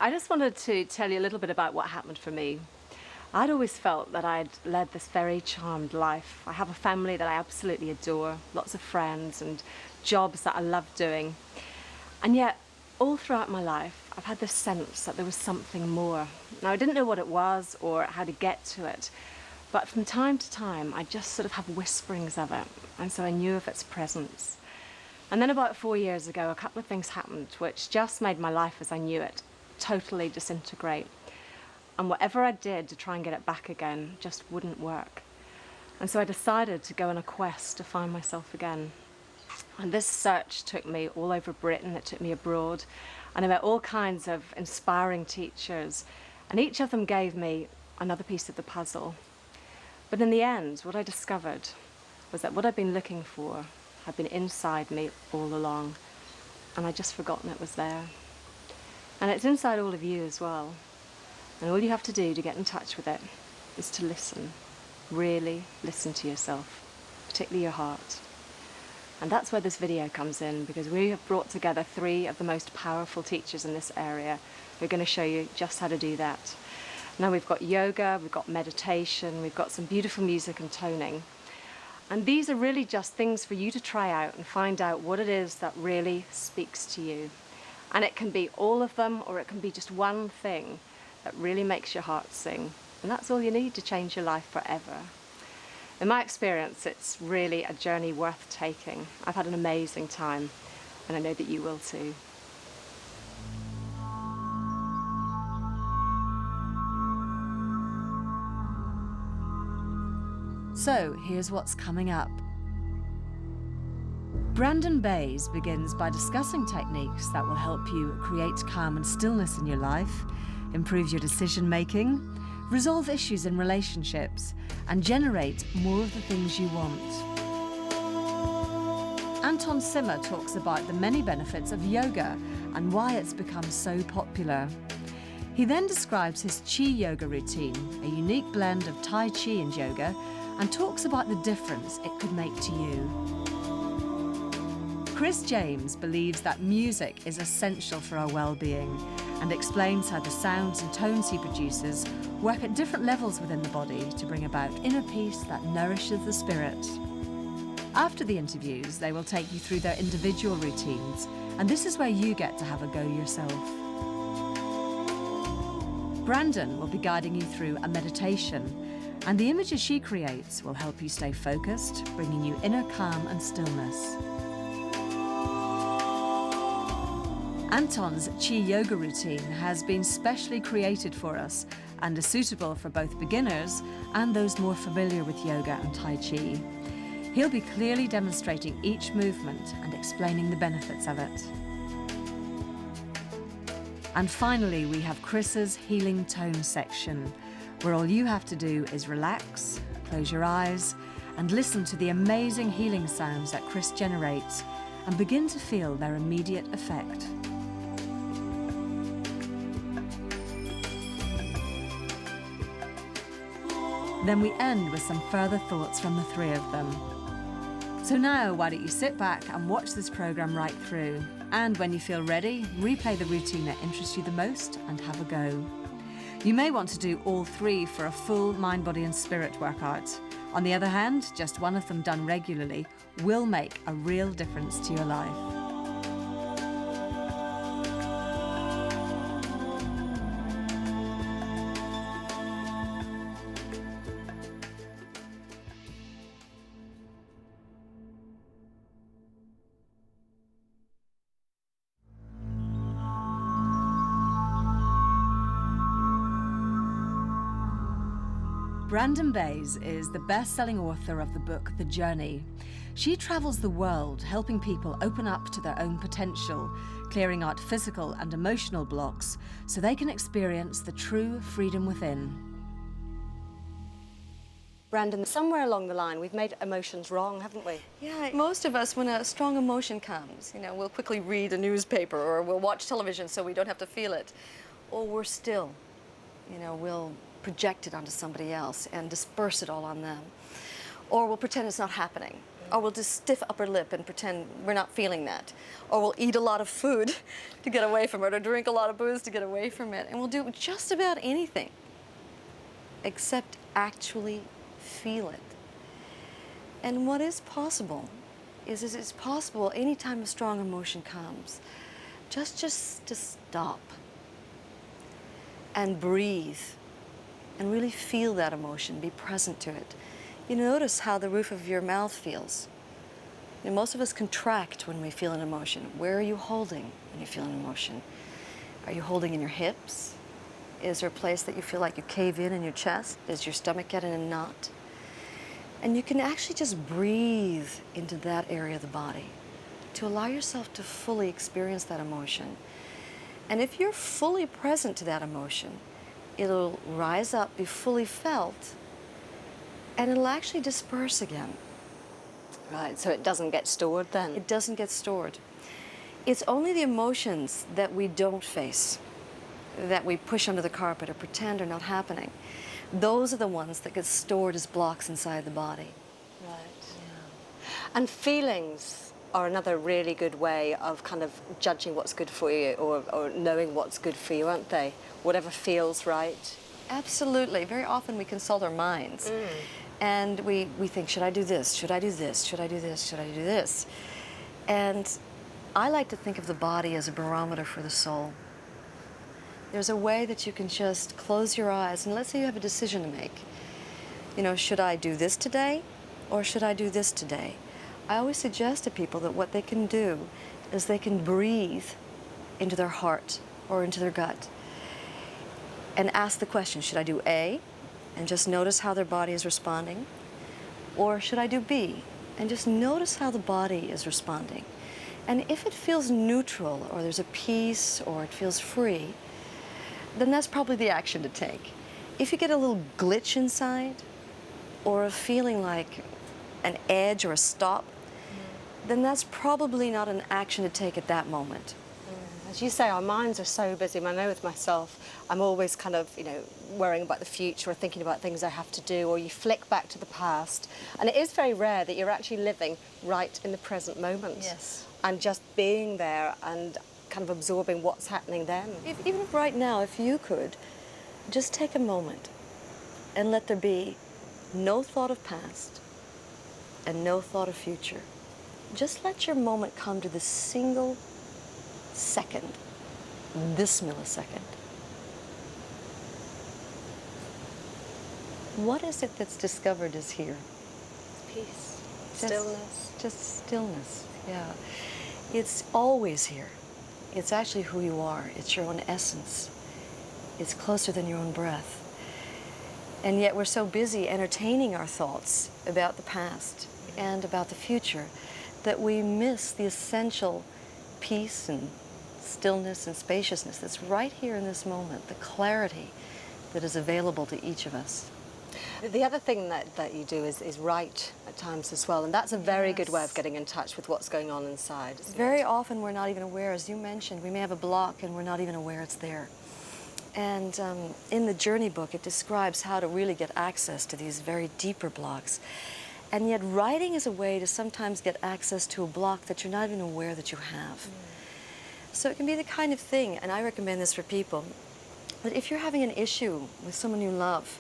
I just wanted to tell you a little bit about what happened for me. I'd always felt that I'd led this very charmed life. I have a family that I absolutely adore, lots of friends and jobs that I love doing. And yet, all throughout my life, I've had this sense that there was something more. Now, I didn't know what it was or how to get to it, but from time to time, I just sort of have whisperings of it, and so I knew of its presence. And then about 4 years ago, a couple of things happened which just made my life as I knew it totally disintegrate. And whatever I did to try and get it back again just wouldn't work. And so I decided to go on a quest to find myself again. And this search took me all over Britain, it took me abroad, and I met all kinds of inspiring teachers, and each of them gave me another piece of the puzzle. But in the end, what I discovered was that what I'd been looking for had been inside me all along, and I'd just forgotten it was there. And it's inside all of you as well. And all you have to do to get in touch with it is to listen, really listen to yourself, particularly your heart. And that's where this video comes in, because we have brought together 3 of the most powerful teachers in this area who are going to show you just how to do that. Now we've got yoga, we've got meditation, we've got some beautiful music and toning. And these are really just things for you to try out and find out what it is that really speaks to you. And it can be all of them, or it can be just one thing that really makes your heart sing. And that's all you need to change your life forever. In my experience, it's really a journey worth taking. I've had an amazing time, and I know that you will too. So here's what's coming up. Brandon Bays begins by discussing techniques that will help you create calm and stillness in your life, improve your decision making, resolve issues in relationships, and generate more of the things you want. Anton Simmer talks about the many benefits of yoga and why it's become so popular. He then describes his Chi yoga routine, a unique blend of Tai Chi and yoga, and talks about the difference it could make to you. Chris James believes that music is essential for our well-being and explains how the sounds and tones he produces work at different levels within the body to bring about inner peace that nourishes the spirit. After the interviews, they will take you through their individual routines, and this is where you get to have a go yourself. Brandon will be guiding you through a meditation, and the images she creates will help you stay focused, bringing you inner calm and stillness. Anton's Chi yoga routine has been specially created for us and is suitable for both beginners and those more familiar with yoga and Tai Chi. He'll be clearly demonstrating each movement and explaining the benefits of it. And finally, we have Chris's healing tone section, where all you have to do is relax, close your eyes, and listen to the amazing healing sounds that Chris generates and begin to feel their immediate effect. Then we end with some further thoughts from the 3 of them. So now, why don't you sit back and watch this program right through, and when you feel ready, replay the routine that interests you the most and have a go. You may want to do all 3 for a full mind, body and spirit workout. On the other hand, just one of them done regularly will make a real difference to your life. Brandon Bays is the best-selling author of the book The Journey. She travels the world helping people open up to their own potential, clearing out physical and emotional blocks so they can experience the true freedom within. Brandon, somewhere along the line, we've made emotions wrong, haven't we? Yeah, most of us, when a strong emotion comes, we'll quickly read a newspaper or we'll watch television so we don't have to feel it. Or we're still, we'll project it onto somebody else and disperse it all on them. Or we'll pretend it's not happening. Or we'll just stiff upper lip and pretend we're not feeling that. Or we'll eat a lot of food to get away from it, or drink a lot of booze to get away from it. And we'll do just about anything except actually feel it. And what is possible is it's possible anytime a strong emotion comes, just to stop and breathe and really feel that emotion, be present to it. You notice how the roof of your mouth feels. You know, most of us contract when we feel an emotion. Where are you holding when you feel an emotion? Are you holding in your hips? Is there a place that you feel like you cave in your chest? Does your stomach get in a knot? And you can actually just breathe into that area of the body to allow yourself to fully experience that emotion. And if you're fully present to that emotion, it'll rise up, be fully felt, and it'll actually disperse again. Right, so it doesn't get stored then? It doesn't get stored. It's only the emotions that we don't face, that we push under the carpet or pretend are not happening. Those are the ones that get stored as blocks inside the body. Right. Yeah. And feelings are another really good way of kind of judging what's good for you, or knowing what's good for you, aren't they? Whatever feels right. Absolutely. Very often we consult our minds. And we think, should I do this? Should I do this? Should I do this? Should I do this? And I like to think of the body as a barometer for the soul. There's a way that you can just close your eyes, and let's say you have a decision to make. You know, should I do this today, or should I do this today? I always suggest to people that what they can do is they can breathe into their heart or into their gut and ask the question, should I do A, and just notice how their body is responding? Or should I do B, and just notice how the body is responding? And if it feels neutral, or there's a peace, or it feels free, then that's probably the action to take. If you get a little glitch inside, or a feeling like an edge or a stop, then that's probably not an action to take at that moment. As you say, our minds are so busy. I know with myself, I'm always kind of, worrying about the future or thinking about things I have to do, or you flick back to the past. And it is very rare that you're actually living right in the present moment. Yes. And just being there and kind of absorbing what's happening then. Even right now, if you could, just take a moment and let there be no thought of past and no thought of future. Just let your moment come to this single second, this millisecond. What is it that's discovered is here? Peace, stillness. Just stillness, yeah. It's always here. It's actually who you are. It's your own essence. It's closer than your own breath. And yet we're so busy entertaining our thoughts about the past and about the future that we miss the essential peace and stillness and spaciousness that's right here in this moment, the clarity that is available to each of us. The other thing that you do is write at times as well, and that's a very good way of getting in touch with what's going on inside. Very often we're not even aware, as you mentioned, we may have a block and we're not even aware it's there. And in the Journey book, it describes how to really get access to these very deeper blocks. And yet writing is a way to sometimes get access to a block that you're not even aware that you have. So it can be the kind of thing, and I recommend this for people, that if you're having an issue with someone you love,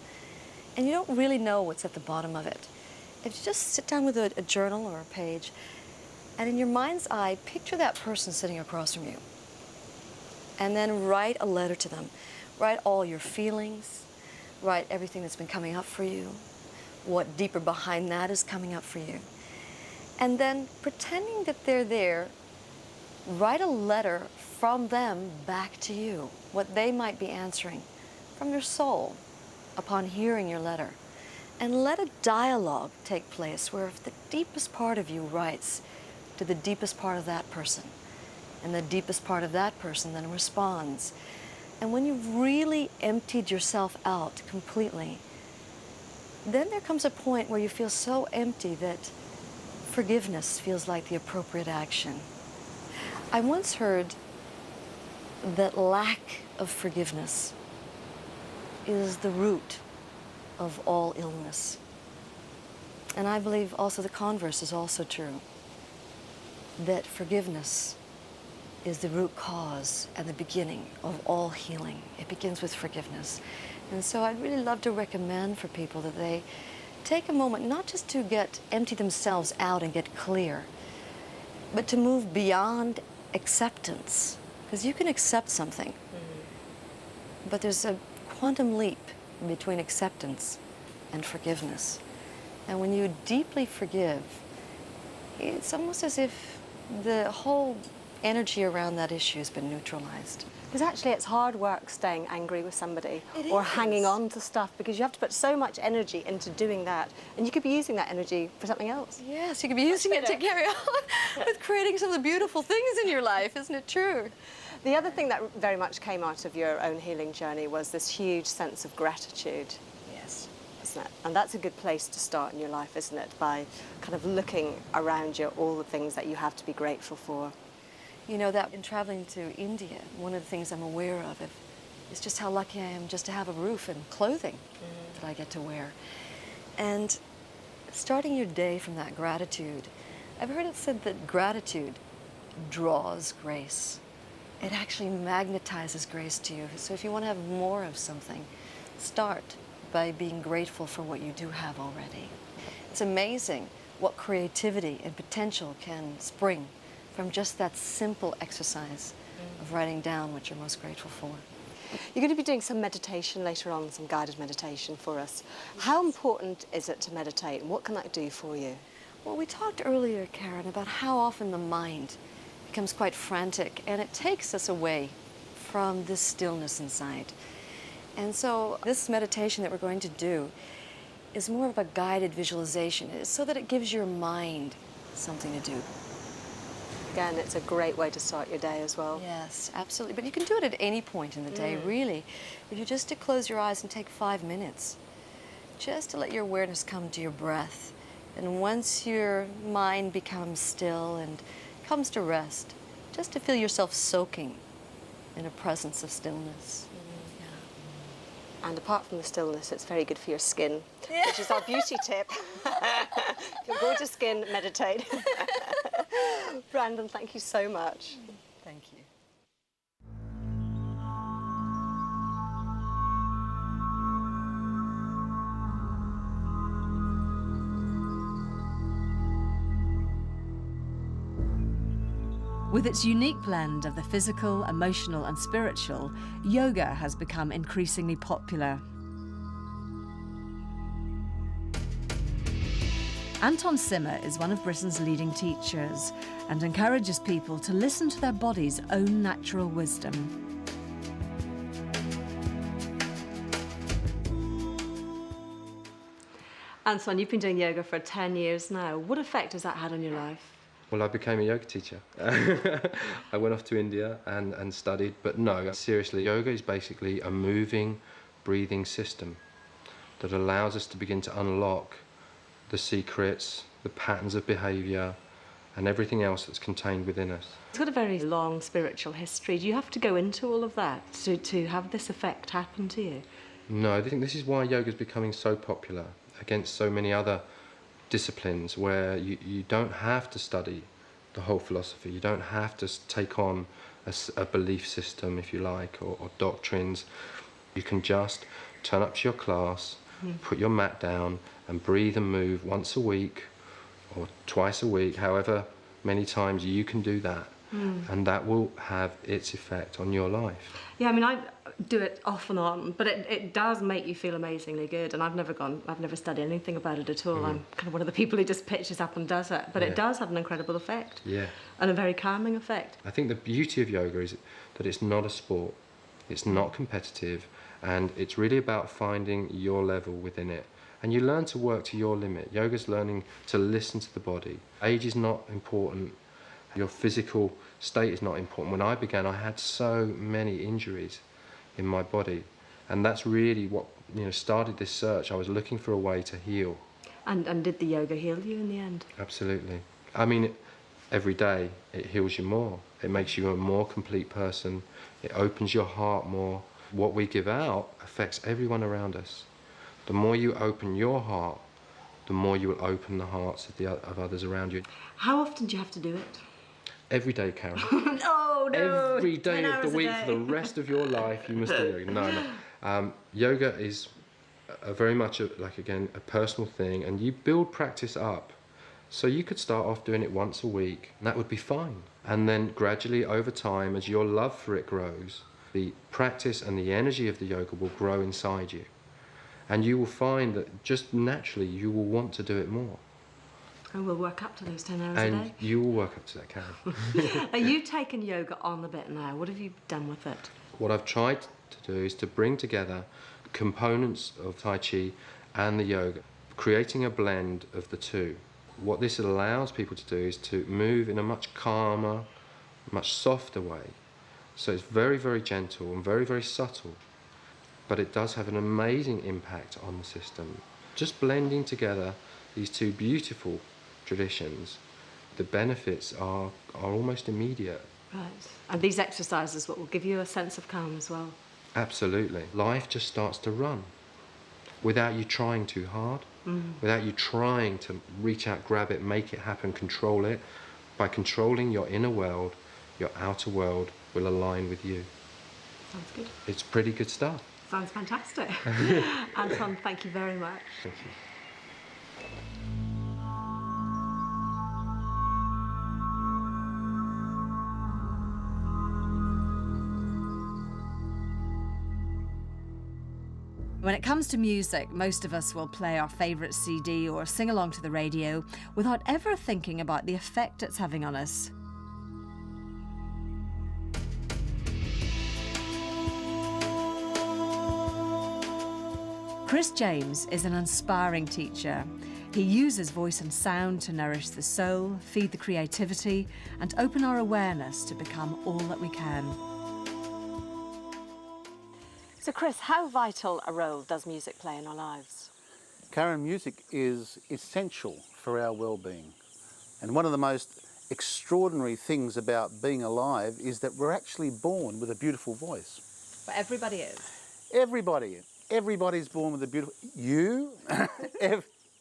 and you don't really know what's at the bottom of it, if you just sit down with a journal or a page, and in your mind's eye, picture that person sitting across from you. And then write a letter to them. Write all your feelings, write everything that's been coming up for you, what deeper behind that is coming up for you. And then, pretending that they're there, write a letter from them back to you, what they might be answering from your soul upon hearing your letter. And let a dialogue take place where the deepest part of you writes to the deepest part of that person, and the deepest part of that person then responds. And when you've really emptied yourself out completely, then there comes a point where you feel so empty that forgiveness feels like the appropriate action. I once heard that lack of forgiveness is the root of all illness. And I believe also the converse is also true, that forgiveness is the root cause and the beginning of all healing. It begins with forgiveness. And so I'd really love to recommend for people that they take a moment not just to empty themselves out and get clear, but to move beyond acceptance. Because you can accept something, but there's a quantum leap between acceptance and forgiveness. And when you deeply forgive, it's almost as if the whole energy around that issue has been neutralized. Because actually it's hard work staying angry with somebody or is. hanging on to stuff, because you have to put so much energy into doing that, and you could be using that energy for something else. Yes, you could be using it to carry on with creating some of the beautiful things in your life, isn't it true? The other thing that very much came out of your own healing journey was this huge sense of gratitude. Yes. Isn't it? And that's a good place to start in your life, isn't it? By kind of looking around you, all the things that you have to be grateful for. You know, that in traveling to India, one of the things I'm aware of is just how lucky I am just to have a roof and clothing that I get to wear. And starting your day from that gratitude, I've heard it said that gratitude draws grace. It actually magnetizes grace to you. So if you want to have more of something, start by being grateful for what you do have already. It's amazing what creativity and potential can spring from just that simple exercise of writing down what you're most grateful for. You're going to be doing some meditation later on, some guided meditation for us. How important is it to meditate, and what can that do for you? Well, we talked earlier, Caron, about how often the mind becomes quite frantic, and it takes us away from this stillness inside. And so this meditation that we're going to do is more of a guided visualization, so that it gives your mind something to do. Again, it's a great way to start your day as well. Yes, absolutely. But you can do it at any point in the day, really. If you just to close your eyes and take 5 minutes, just to let your awareness come to your breath. And once your mind becomes still and comes to rest, just to feel yourself soaking in a presence of stillness. And apart from the stillness, it's very good for your skin, which is our beauty tip. Your gorgeous skin, meditate. Brandon, thank you so much. Thank you. With its unique blend of the physical, emotional and spiritual, yoga has become increasingly popular. Anton Simmer is one of Britain's leading teachers and encourages people to listen to their body's own natural wisdom. Anton, you've been doing yoga for 10 years now. What effect has that had on your life? Well, I became a yoga teacher. I went off to India and studied, but no, seriously, yoga is basically a moving, breathing system that allows us to begin to unlock the secrets, the patterns of behaviour, and everything else that's contained within us. It's got a very long spiritual history. Do you have to go into all of that to have this effect happen to you? No, I think this is why yoga is becoming so popular against so many other disciplines, where you don't have to study the whole philosophy. You don't have to take on a belief system, if you like, or doctrines. You can just turn up to your class, put your mat down and breathe and move once a week or twice a week, however many times you can do that, and that will have its effect on your life. Yeah, I mean, I do it off and on, but it does make you feel amazingly good, and I've never studied anything about it at all. I'm kind of one of the people who just pitches up and does it, but it does have an incredible effect. Yeah. And a very calming effect. I think the beauty of yoga is that it's not a sport, it's not competitive, and it's really about finding your level within it. And you learn to work to your limit. Yoga's learning to listen to the body. Age is not important. Your physical state is not important. When I began, I had so many injuries in my body, and that's really what started this search. I was looking for a way to heal. And did the yoga heal you in the end? Absolutely. I mean, every day it heals you more. It makes you a more complete person. It opens your heart more. What we give out affects everyone around us. The more you open your heart, the more you will open the hearts of others around you. How often do you have to do it? Every day, Karen. Oh, no. Every day 10 of the hours a week day. for the rest of your life, you must do yoga. No. Yoga is very much, like, again, a personal thing, and you build practice up. So you could start off doing it once a week, and that would be fine. And then gradually, over time, as your love for it grows, the practice and the energy of the yoga will grow inside you. And you will find that just naturally, you will want to do it more. And we'll work up to those 10 hours a And day. you will work up to that, Karen. Are you taking yoga on a bit now? What have you done with it? What I've tried to do is to bring together components of Tai Chi and the yoga, creating a blend of the two. What this allows people to do is to move in a much calmer, much softer way. So it's very, very gentle and very, very subtle, but it does have an amazing impact on the system. Just blending together these two beautiful traditions, the benefits are almost immediate. Right. And these exercises, what will give you a sense of calm as well? Absolutely. Life just starts to run without you trying too hard, without you trying to reach out, grab it, make it happen, control it. By controlling your inner world, your outer world will align with you. Sounds good. It's pretty good stuff. Sounds fantastic. Anton, thank you very much. Thank you. When it comes to music, most of us will play our favourite CD or sing along to the radio without ever thinking about the effect it's having on us. Chris James is an inspiring teacher. He uses voice and sound to nourish the soul, feed the creativity, and open our awareness to become all that we can. So Chris, how vital a role does music play in our lives? Caron, music is essential for our well-being. And one of the most extraordinary things about being alive is that we're actually born with a beautiful voice. But everybody is. Everybody's born with a beautiful... You?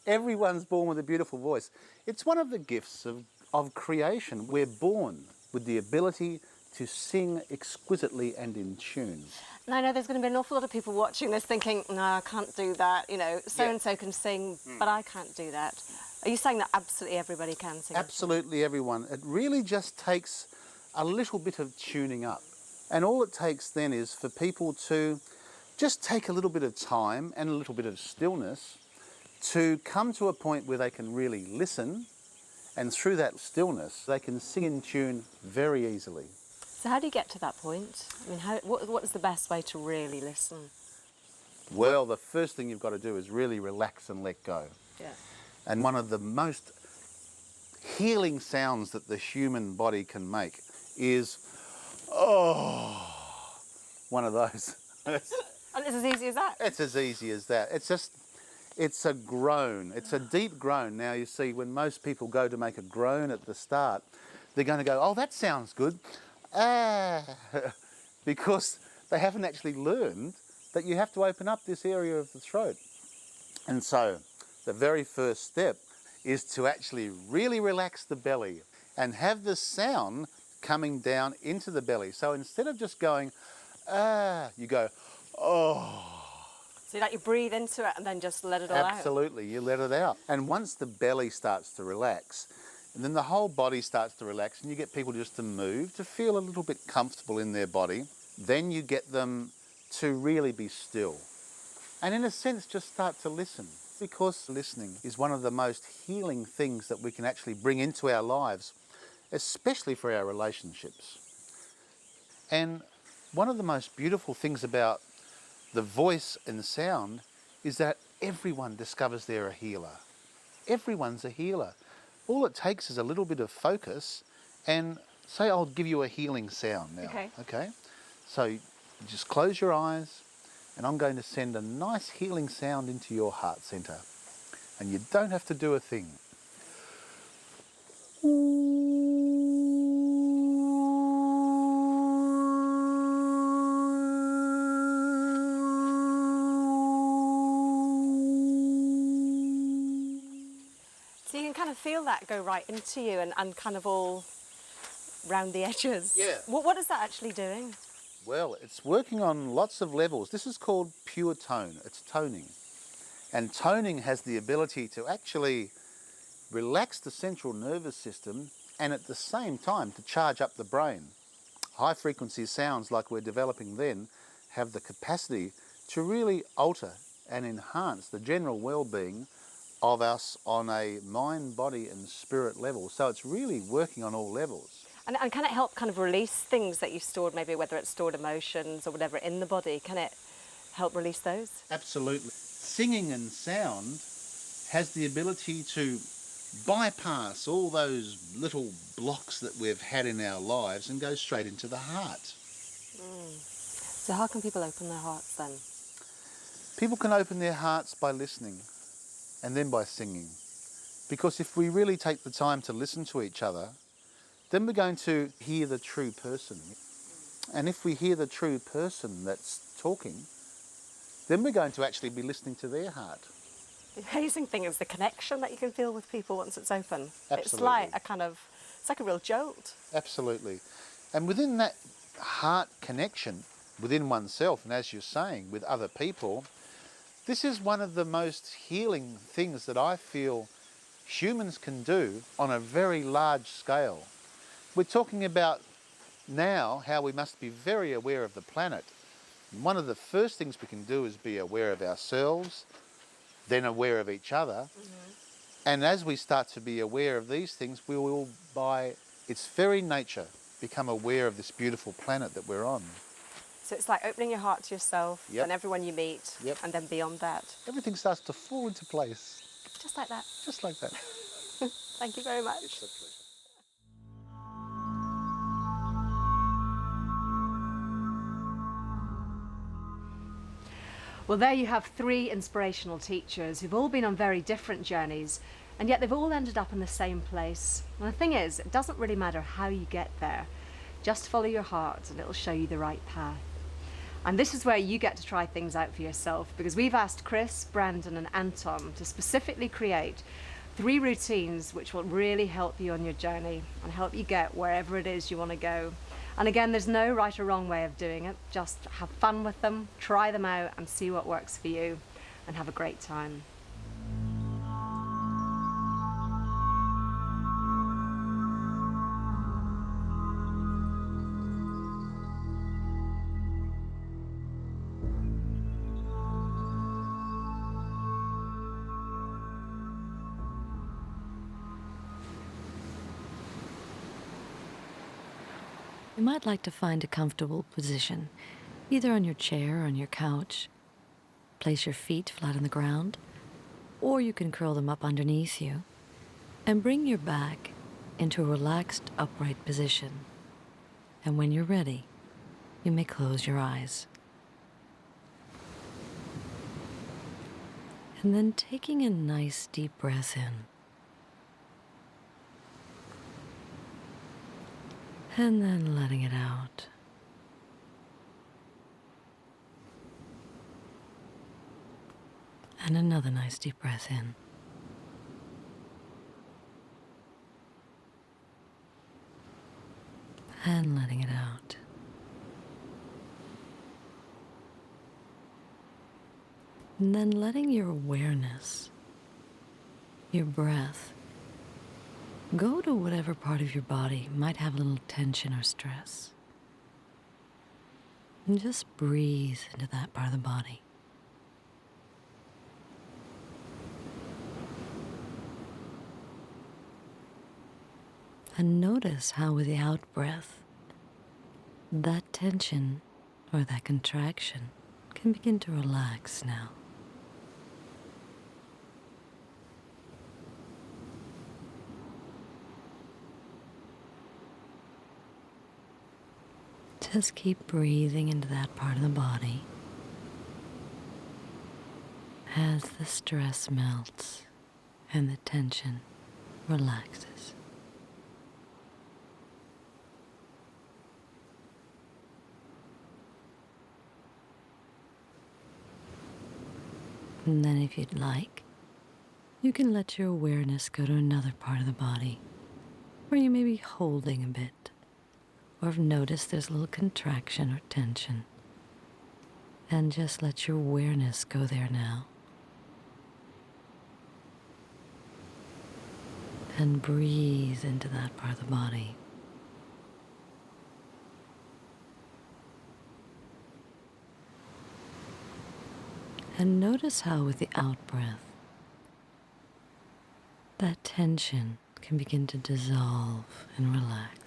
Everyone's born with a beautiful voice. It's one of the gifts of creation. We're born with the ability to sing exquisitely and in tune. And I know there's going to be an awful lot of people watching this thinking, no, I can't do that. You know, so-and-so can sing, but I can't do that. Are you saying that absolutely everybody can sing? Absolutely everyone. It really just takes a little bit of tuning up. And all it takes then is for people to just take a little bit of time and a little bit of stillness to come to a point where they can really listen, and through that stillness they can sing in tune very easily. So how do you get to that point? I mean, what is the best way to really listen? Well, the first thing you've got to do is really relax and let go. Yeah. And one of the most healing sounds that the human body can make is, oh, one of those. And it's as easy as that? It's as easy as that. It's a groan. It's a deep groan. Now, you see, when most people go to make a groan at the start, they're going to go, oh, that sounds good. Because they haven't actually learned that you have to open up this area of the throat. And so the very first step is to actually really relax the belly and have the sound coming down into the belly. So instead of just going, you go, oh. So you breathe into it and then just let it all out? Absolutely, you let it out. And once the belly starts to relax, and then the whole body starts to relax, and you get people just to move, to feel a little bit comfortable in their body, then you get them to really be still. And in a sense, just start to listen, because listening is one of the most healing things that we can actually bring into our lives, especially for our relationships. And one of the most beautiful things about the voice and sound is that everyone discovers they're a healer. Everyone's a healer. All it takes is a little bit of focus, and say I'll give you a healing sound now. Okay? So you just close your eyes, and I'm going to send a nice healing sound into your heart centre. And you don't have to do a thing. So you can kind of feel that go right into you and kind of all round the edges. Yeah. What is that actually doing? Well, it's working on lots of levels. This is called pure tone. It's toning. And toning has the ability to actually relax the central nervous system and at the same time to charge up the brain. High frequency sounds like we're developing then have the capacity to really alter and enhance the general well-being of us on a mind, body and spirit level. So it's really working on all levels. And can it help kind of release things that you've stored, maybe whether it's stored emotions or whatever in the body? Can it help release those? Absolutely. Singing and sound has the ability to bypass all those little blocks that we've had in our lives and go straight into the heart. So how can people open their hearts then? People can open their hearts by listening and then by singing. Because if we really take the time to listen to each other, then we're going to hear the true person. And if we hear the true person that's talking, then we're going to actually be listening to their heart. The amazing thing is the connection that you can feel with people once it's open. It's Absolutely. like it's like a real jolt. Absolutely. And within that heart connection, within oneself, and as you're saying, with other people, this is one of the most healing things that I feel humans can do on a very large scale. We're talking about now how we must be very aware of the planet. And one of the first things we can do is be aware of ourselves, then aware of each other. And as we start to be aware of these things, we will, by its very nature, become aware of this beautiful planet that we're on. So it's like opening your heart to yourself Yep. and everyone you meet, Yep. and then beyond that. Everything starts to fall into place, Just like that. just like that. Thank you very much. It's a pleasure. Well, there you have 3 inspirational teachers who've all been on very different journeys, and yet they've all ended up in the same place. And the thing is, it doesn't really matter how you get there. Just follow your heart and it'll show you the right path. And this is where you get to try things out for yourself, because we've asked Chris, Brandon and Anton to specifically create 3 routines which will really help you on your journey and help you get wherever it is you want to go. And again, there's no right or wrong way of doing it. Just have fun with them, try them out and see what works for you, and have a great time. You might like to find a comfortable position, either on your chair or on your couch. Place your feet flat on the ground, or you can curl them up underneath you, and bring your back into a relaxed, upright position. And when you're ready, you may close your eyes. And then taking a nice deep breath in. And then letting it out. And another nice deep breath in. And letting it out. And then letting your awareness, your breath, go to whatever part of your body might have a little tension or stress. And just breathe into that part of the body. And notice how with the out breath, that tension or that contraction can begin to relax now. Just keep breathing into that part of the body as the stress melts and the tension relaxes. And then if you'd like, you can let your awareness go to another part of the body where you may be holding a bit, or have noticed there's a little contraction or tension. And just let your awareness go there now. And breathe into that part of the body. And notice how with the out-breath, that tension can begin to dissolve and relax.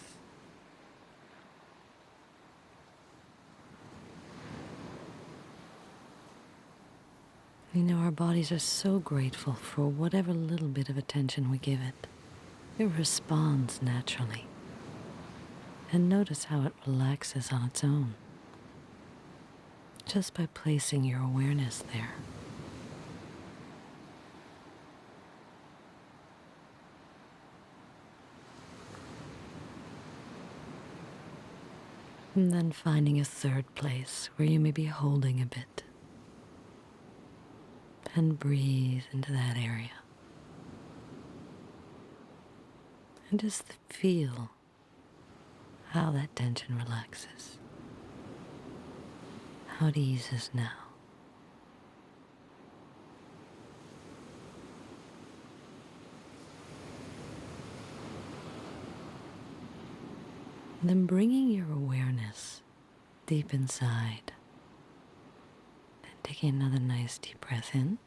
You know, our bodies are so grateful for whatever little bit of attention we give it. It responds naturally. And notice how it relaxes on its own, just by placing your awareness there. And then finding a third place where you may be holding a bit. And breathe into that area. And just feel how that tension relaxes. How it eases now. And then bringing your awareness deep inside and taking another nice deep breath in.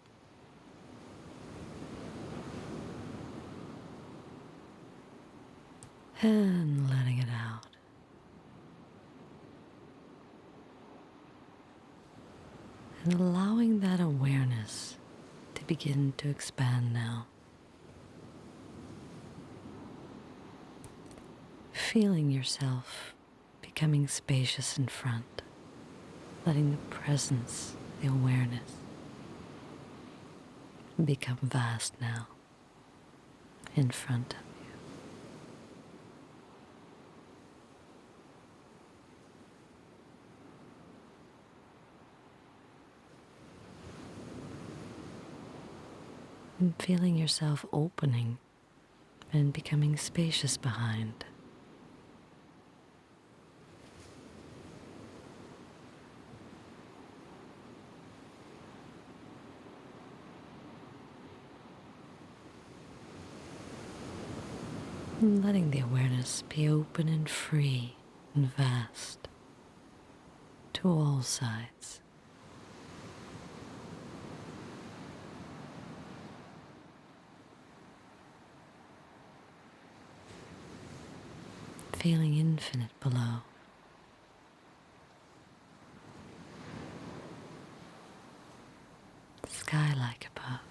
And letting it out. And allowing that awareness to begin to expand now. Feeling yourself becoming spacious in front, letting the presence, the awareness, become vast now in front of you. And feeling yourself opening and becoming spacious behind. And letting the awareness be open and free and vast to all sides. Feeling infinite below. Sky-like above.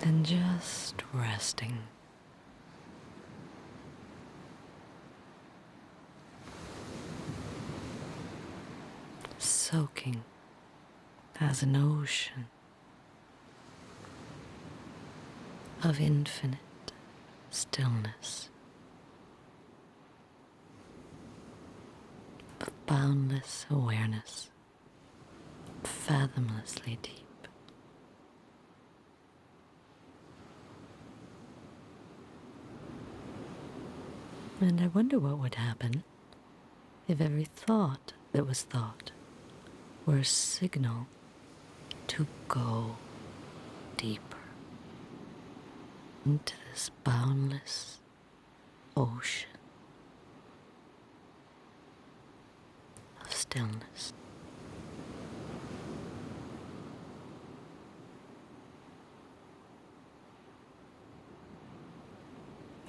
And just resting. Soaking as an ocean of infinite stillness, of boundless awareness, fathomlessly deep. And I wonder what would happen if every thought that was thought were a signal to go deeper into this boundless ocean of stillness.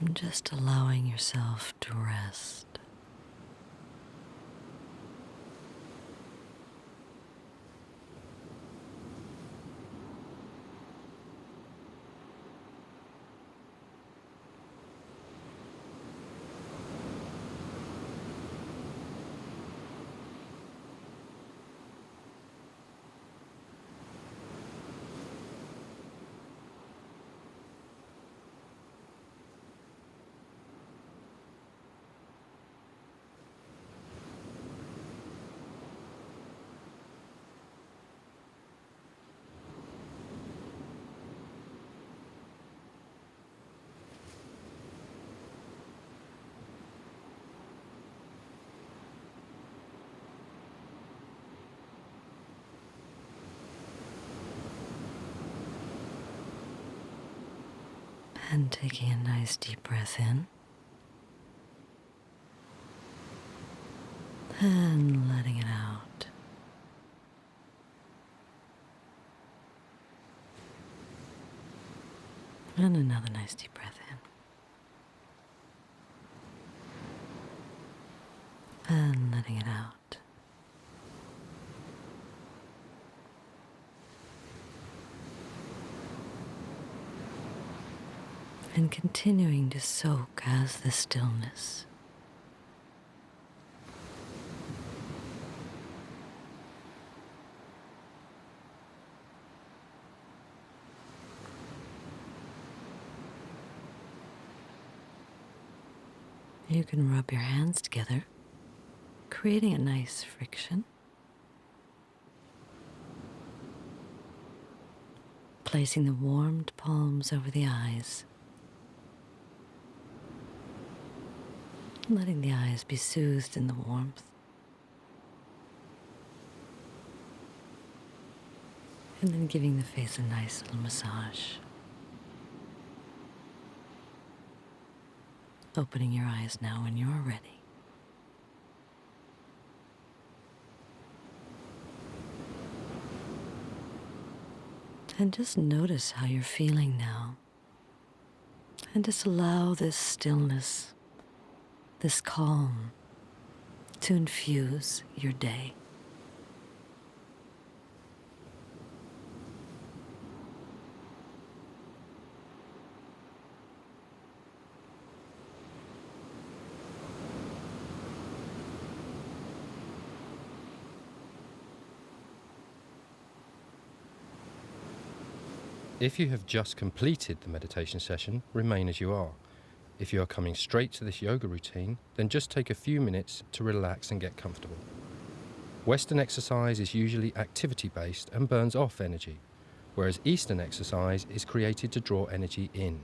And just allowing yourself to rest. And taking a nice deep breath in. And letting it out. And another nice deep breath in. And letting it out. And continuing to soak as the stillness. You can rub your hands together, creating a nice friction. Placing the warmed palms over the eyes. Letting the eyes be soothed in the warmth. And then giving the face a nice little massage. Opening your eyes now when you're ready. And just notice how you're feeling now. And just allow this stillness, this calm, to infuse your day. If you have just completed the meditation session, remain as you are. If you are coming straight to this yoga routine, then just take a few minutes to relax and get comfortable. Western exercise is usually activity-based and burns off energy, whereas Eastern exercise is created to draw energy in.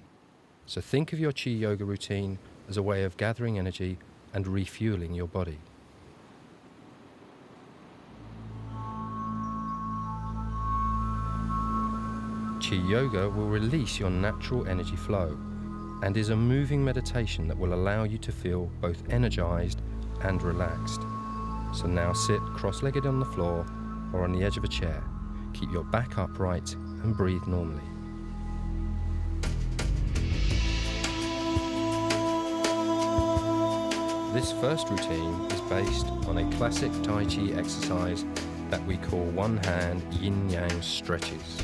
So think of your Chi Yoga routine as a way of gathering energy and refueling your body. Chi Yoga will release your natural energy flow and is a moving meditation that will allow you to feel both energized and relaxed. So now sit cross-legged on the floor or on the edge of a chair. Keep your back upright and breathe normally. This first routine is based on a classic Tai Chi exercise that we call one-hand yin-yang stretches.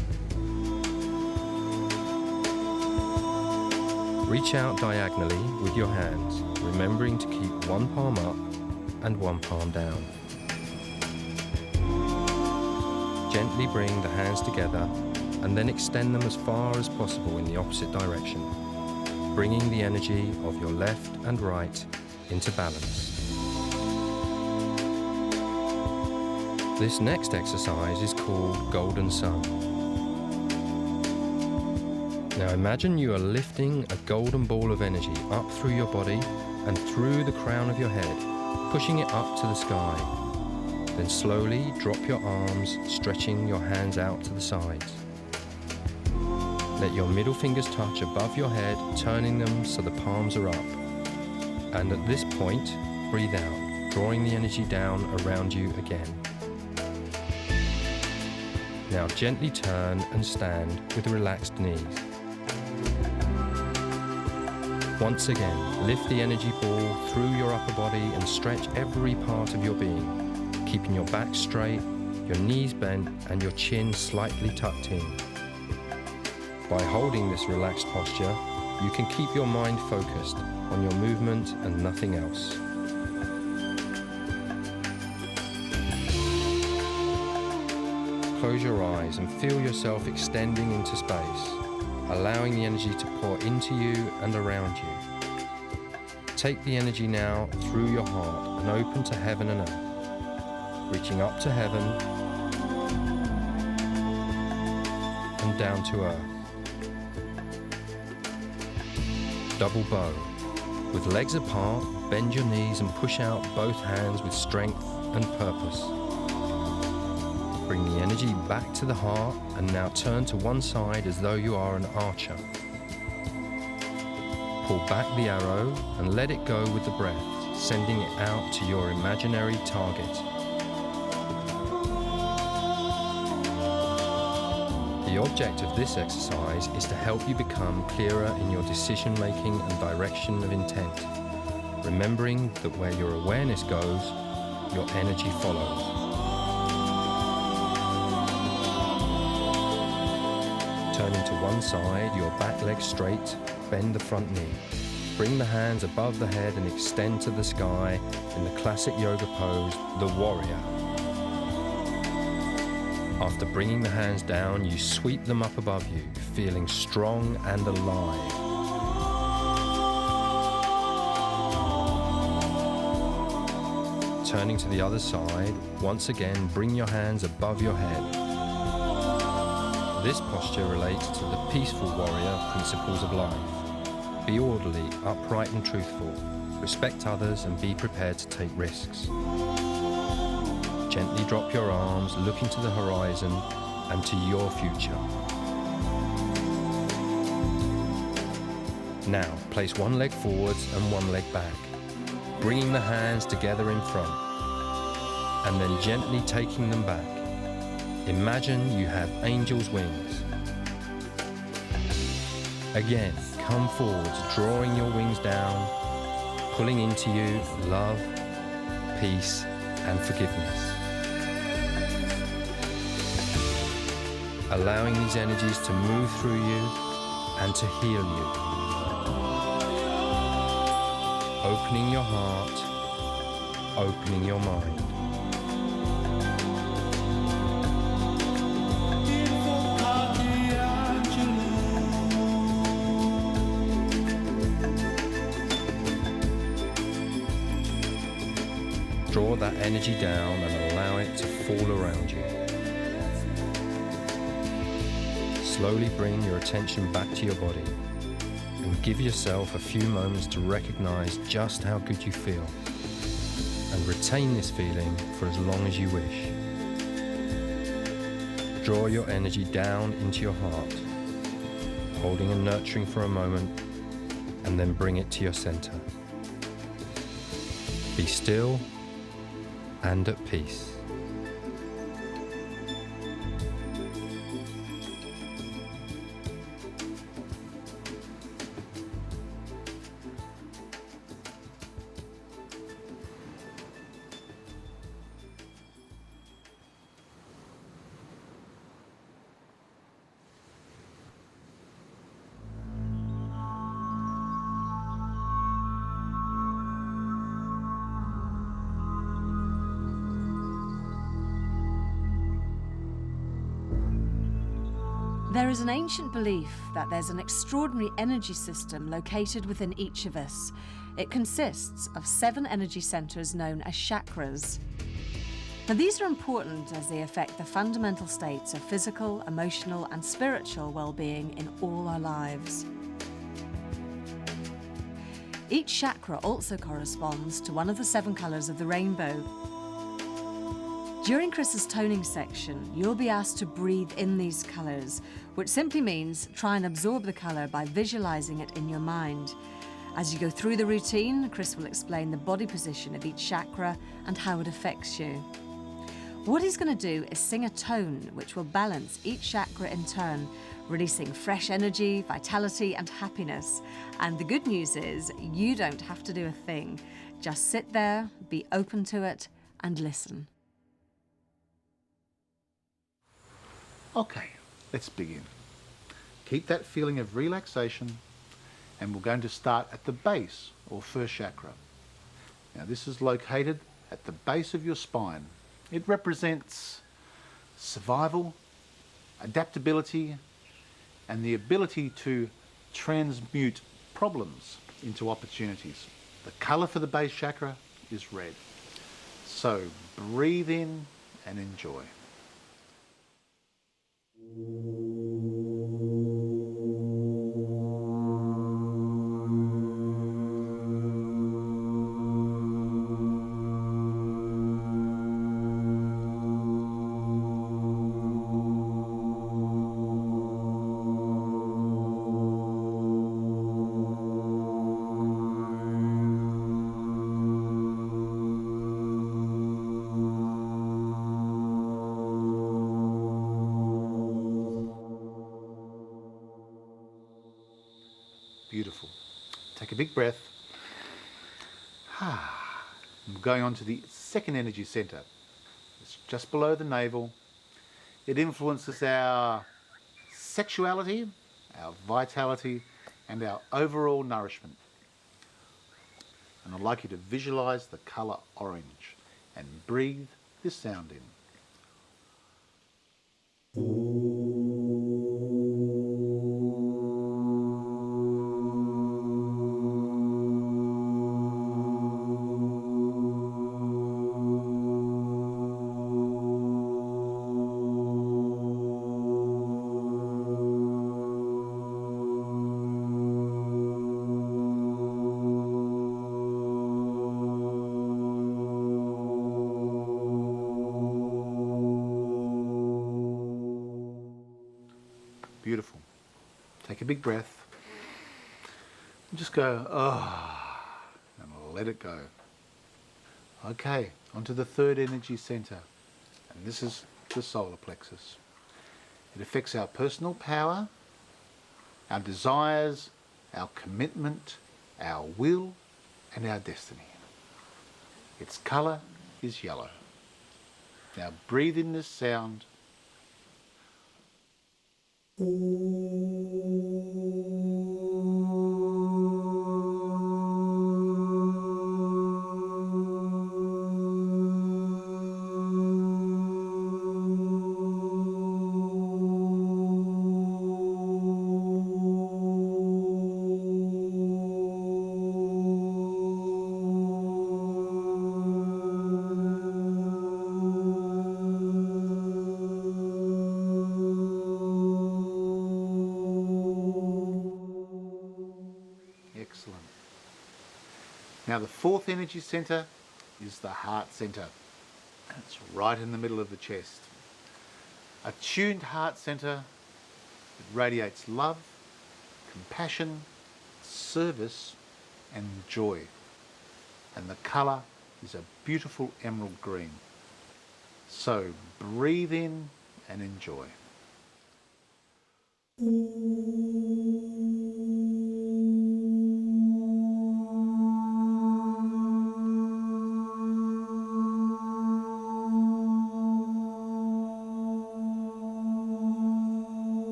Reach out diagonally with your hands, remembering to keep one palm up and one palm down. Gently bring the hands together and then extend them as far as possible in the opposite direction, bringing the energy of your left and right into balance. This next exercise is called Golden Sun. Now imagine you are lifting a golden ball of energy up through your body and through the crown of your head, pushing it up to the sky. Then slowly drop your arms, stretching your hands out to the sides. Let your middle fingers touch above your head, turning them so the palms are up. And at this point, breathe out, drawing the energy down around you again. Now gently turn and stand with relaxed knees. Once again, lift the energy ball through your upper body and stretch every part of your being, keeping your back straight, your knees bent, and your chin slightly tucked in. By holding this relaxed posture, you can keep your mind focused on your movement and nothing else. Close your eyes and feel yourself extending into space, allowing the energy to pour into you and around you. Take the energy now through your heart and open to heaven and earth, reaching up to heaven and down to earth. Double bow. With legs apart, bend your knees and push out both hands with strength and purpose. Bring the energy back to the heart and now turn to one side as though you are an archer. Pull back the arrow and let it go with the breath, sending it out to your imaginary target. The object of this exercise is to help you become clearer in your decision-making and direction of intent, remembering that where your awareness goes, your energy follows. Turning to one side, your back leg straight, bend the front knee. Bring the hands above the head and extend to the sky in the classic yoga pose, the warrior. After bringing the hands down, you sweep them up above you, feeling strong and alive. Turning to the other side, once again, bring your hands above your head. This posture relates to the peaceful warrior principles of life. Be orderly, upright and truthful. Respect others and be prepared to take risks. Gently drop your arms, look into the horizon and to your future. Now, place one leg forwards and one leg back, bringing the hands together in front, and then gently taking them back. Imagine you have angel's wings. Again, come forwards, drawing your wings down, pulling into you love, peace, and forgiveness. Allowing these energies to move through you and to heal you. Opening your heart, opening your mind. Draw that energy down and allow it to fall around you. Slowly bring your attention back to your body and give yourself a few moments to recognize just how good you feel and retain this feeling for as long as you wish. Draw your energy down into your heart, holding and nurturing for a moment, and then bring it to your center. Be still and at peace. There is an ancient belief that there's an extraordinary energy system located within each of us. It consists of 7 energy centers known as chakras. Now, these are important as they affect the fundamental states of physical, emotional, and spiritual well-being in all our lives. Each chakra also corresponds to one of the 7 colors of the rainbow. During Chris's toning section, you'll be asked to breathe in these colors, which simply means try and absorb the color by visualizing it in your mind. As you go through the routine, Chris will explain the body position of each chakra and how it affects you. What he's going to do is sing a tone which will balance each chakra in turn, releasing fresh energy, vitality, and happiness. And the good news is you don't have to do a thing. Just sit there, be open to it, and listen. Okay, let's begin. Keep that feeling of relaxation, and we're going to start at the base, or first chakra. Now, this is located at the base of your spine. It represents survival, adaptability, and the ability to transmute problems into opportunities. The color for the base chakra is red. So breathe in and enjoy. Take a big breath. I'm going on to the second energy center. It's just below the navel. It influences our sexuality, our vitality, and our overall nourishment. And I'd like you to visualize the color orange and breathe this sound in. Beautiful. Take a big breath. And just go, and let it go. Okay, onto the third energy center. And this is the solar plexus. It affects our personal power, our desires, our commitment, our will, and our destiny. Its color is yellow. Now breathe in this sound. Excellent. Now the fourth energy center is the heart center. It's right in the middle of the chest. A tuned heart center that radiates love, compassion, service, and joy. And the color is a beautiful emerald green. So breathe in and enjoy.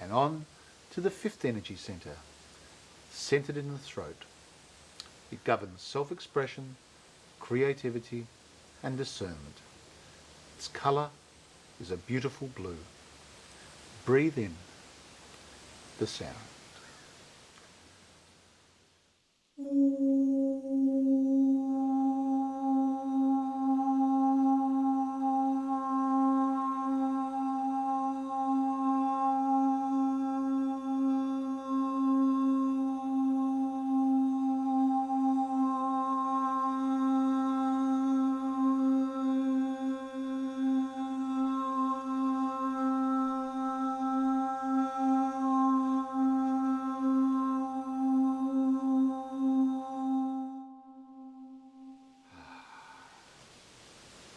And on to the fifth energy center, centered in the throat. It governs self-expression, creativity, and discernment. Its color is a beautiful blue. Breathe in the sound.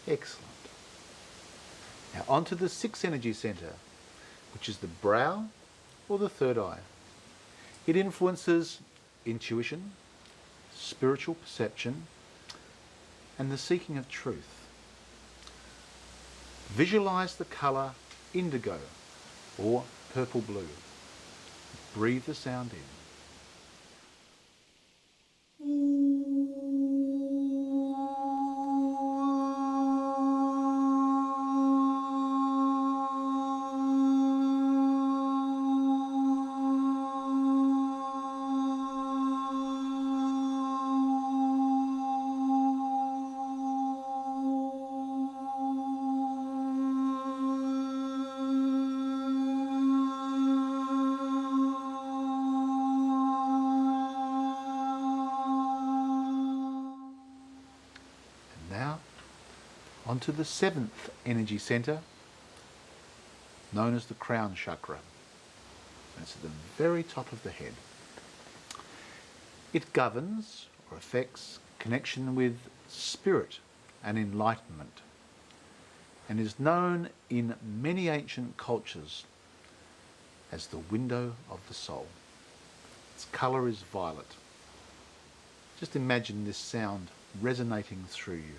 Excellent. Now onto the sixth energy center, which is the brow or the third eye. It influences intuition, spiritual perception, and the seeking of truth. Visualize the color indigo or purple blue. Breathe the sound in. Now, onto the seventh energy center, known as the crown chakra. And it's at the very top of the head. It governs or affects connection with spirit and enlightenment, and is known in many ancient cultures as the window of the soul. Its colour is violet. Just imagine this sound resonating through you.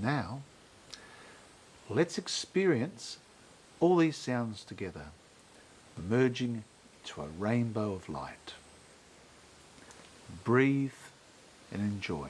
Now, let's experience all these sounds together, merging into a rainbow of light. Breathe and enjoy.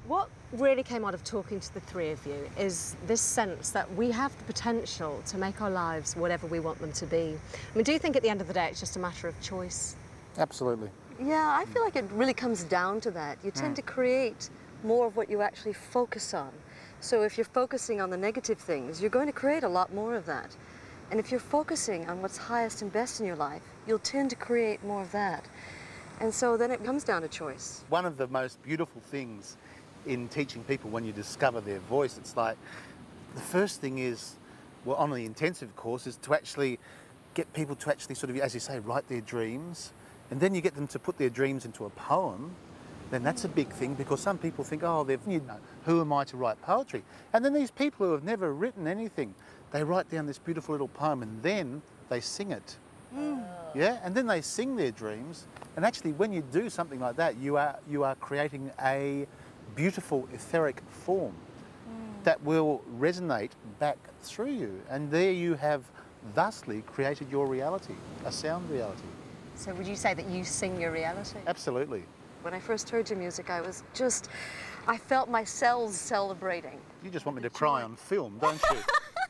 What really came out of talking to the three of you is this sense that we have the potential to make our lives whatever we want them to be. I mean, do you think at the end of the day it's just a matter of choice? Absolutely. Yeah, I feel like it really comes down to that. You tend to create more of what you actually focus on. So if you're focusing on the negative things, you're going to create a lot more of that. And if you're focusing on what's highest and best in your life, you'll tend to create more of that. And so then it comes down to choice. One of the most beautiful things in teaching people when you discover their voice, it's like the first thing is, well, on the intensive course, is to actually get people to actually sort of, as you say, write their dreams. And then you get them to put their dreams into a poem. Then that's a big thing, because some people think, oh, who am I to write poetry? And then these people who have never written anything, they write down this beautiful little poem and then they sing it. Yeah, and then they sing their dreams. And actually, when you do something like that, you are creating a beautiful etheric form that will resonate back through you. And there you have thusly created your reality, a sound reality. So would you say that you sing your reality? Absolutely. When I first heard your music, I felt my cells celebrating. You just want me to cry on film, don't you?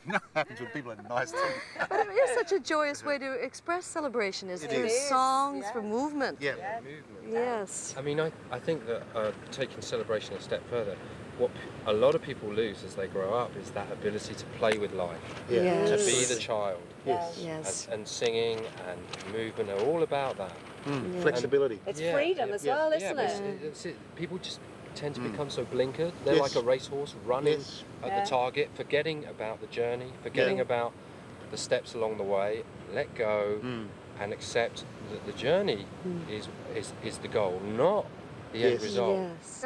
You know what happens when people are nice to you. But it is such a joyous way to express celebration, is through songs, through movement. Yeah. Movement. Yes. I mean, I think that taking celebration a step further, what a lot of people lose as they grow up is that ability to play with life, Yes. to be the child. Yes. Yes. And singing and movement are all about that. Flexibility. It's freedom as well, isn't but it? people just tend to become so blinkered. They're like a racehorse running at the target, forgetting about the journey, forgetting about the steps along the way. Let go and accept that the journey is the goal, not the end result. Yes.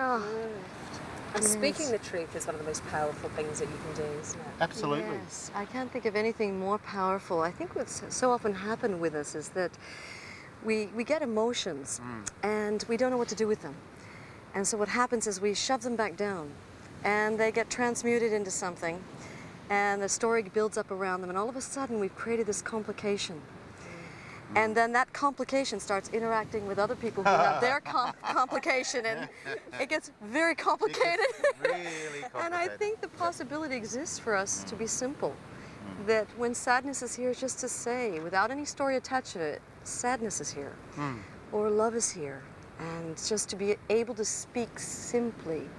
And speaking the truth is one of the most powerful things that you can do, isn't it? Absolutely. Yes, I can't think of anything more powerful. I think what's so often happened with us is that we get emotions and we don't know what to do with them. And so what happens is we shove them back down and they get transmuted into something and the story builds up around them and all of a sudden we've created this complication. And then that complication starts interacting with other people who have their complication, and it gets very complicated. Really complicated. And I think the possibility exists for us to be simple. That when sadness is here, just to say, without any story attached to it, sadness is here, or love is here, and just to be able to speak simply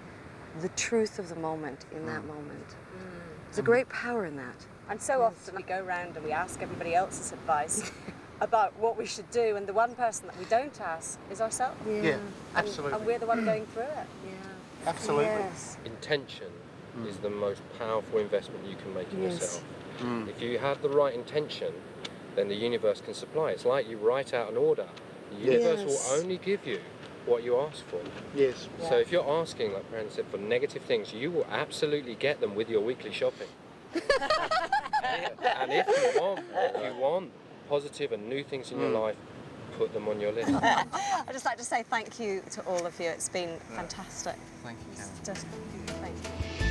the truth of the moment in that moment. There's a great power in that. And so often we go around and we ask everybody else's advice about what we should do, and the one person that we don't ask is ourselves. Yeah, absolutely. And we're the one going through it. Yeah. Absolutely. Yes. Intention is the most powerful investment you can make in Yes. yourself. If you have the right intention, then the universe can supply. It's like you write out an order. The universe will only give you what you ask for. Yes. So if you're asking, like Brandon said, for negative things, you will absolutely get them with your weekly shopping. And if you want positive and new things in your life, put them on your list. I'd just like to say thank you to all of you. It's been fantastic. Thank you, Caron. Just thank you.